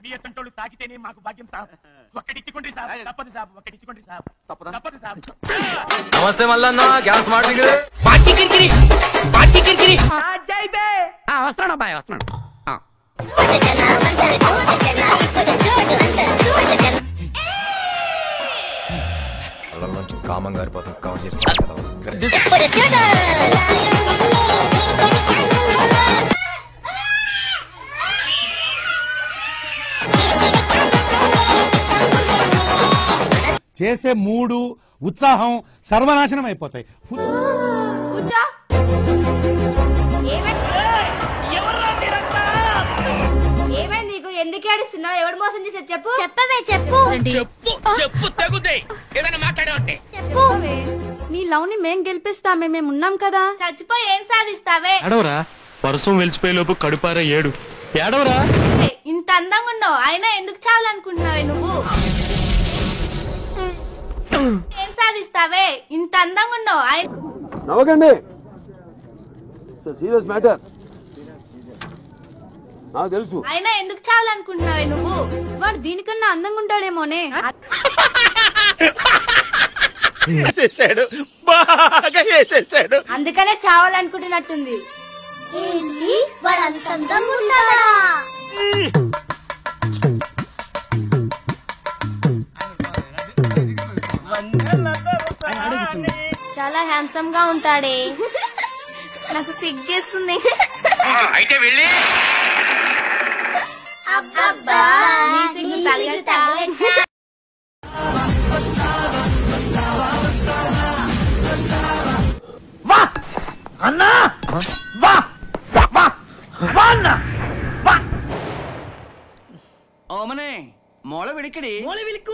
మీ అసంటోళ్ళు తాకితేనే మాకు భాగ్యం సాబ్. ఒక్కటిచ్చుకోండి సాబ్. తప్పదు సాబ్. ఒక్కటిచ్చుకోండి సాబ్. తప్పదు సాబ్. నమస్తే మల్లన్న, గ్యాస్ మార్టింగ్ వస్తున్నాడు అబ్బాయి, వస్తున్నాడు. నుంచి కామం గారిపోతుంది, కవర్ చేసి చేసే మూడు ఉత్సాహం సర్వనాశనం అయిపోతాయి. ఏమైంది నీకు? ఎందుకు ఏడుస్తున్నావు? ఎవడు మోసం చేశారు చెప్పు. చెప్పవే, చెప్పు. చెప్పు తగుదే ఏదైనా మాట్లాడే చెప్పవే. నీ లవ్ ని మేం గెలిపిస్తామే, మేము ఉన్నాం కదా. చచ్చిపోయి ఏం సాధిస్తావే? ఏడవరా, వర్షం వెలిసిపోయే లోపు కడుపారా ఏడు. ఏడవరా. ఇంత అందంగా ఉన్నావు, అయినా ఎందుకు చావాలనుకుంటున్నావే నువ్వు? ఏం సాధిస్తావే? ఇంత అందంగా ఉన్నావు, నవ్వకండి, సీరియస్ మ్యాటర్. నాకు తెలుసు. అయినా ఎందుకు చావాలనుకుంటున్నావే నువ్వు? వాడు దీనికన్నా అందంగా ఉంటాడేమోనే. బాగా వేసేసాడు. అందుకనే చావాలనుకుంటున్నట్టుంది. ఏంటి వాడు అంత అందంగా ఉన్నాడా? చాలా హ్యాండ్సమ్ గా ఉంటాడే. నాకు సిగ్గేస్తుంది. అయితే వెళ్ళి అబ్బబ్బా, నీ సిగ్గు తగలటా? వా అన్నా, వా వా వా అన్నా, వా. ఓమనే మొల విడికడి మోళ విలుకు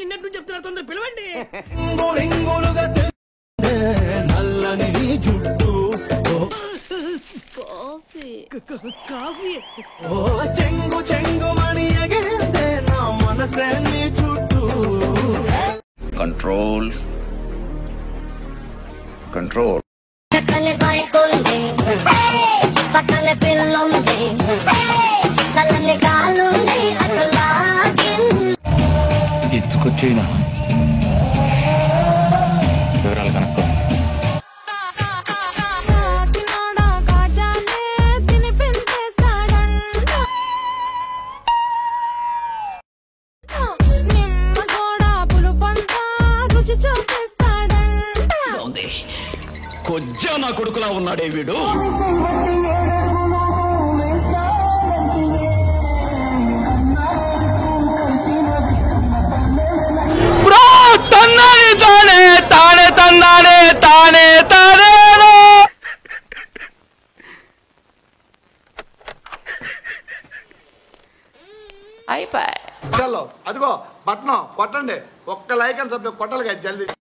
నిన్నట్టు చెప్తున్నా, తొందర పిలవండి. కాఫీ చెంగు చెంగు మణి ఎగిరిందే నా మనసే నీ చుట్టూ. Control control. చక్కని బైకుల్ని పక్కన పిల్లుంది, చల్లని గాలుంది, అటులాగి ఇచ్చుకొచ్చేనా వివరాలు కనుక్కో. కొజ్జా నా కొడుకులా ఉన్నాడే వీడు. తన్నానే తానే తానే తన్నానే తానే తానే. అయిపోయి చలో అదిగో బట్నం కొట్టండి. ఒక్క లైక్ అని సభ్య కొట్టాలి కదా జల్దీ.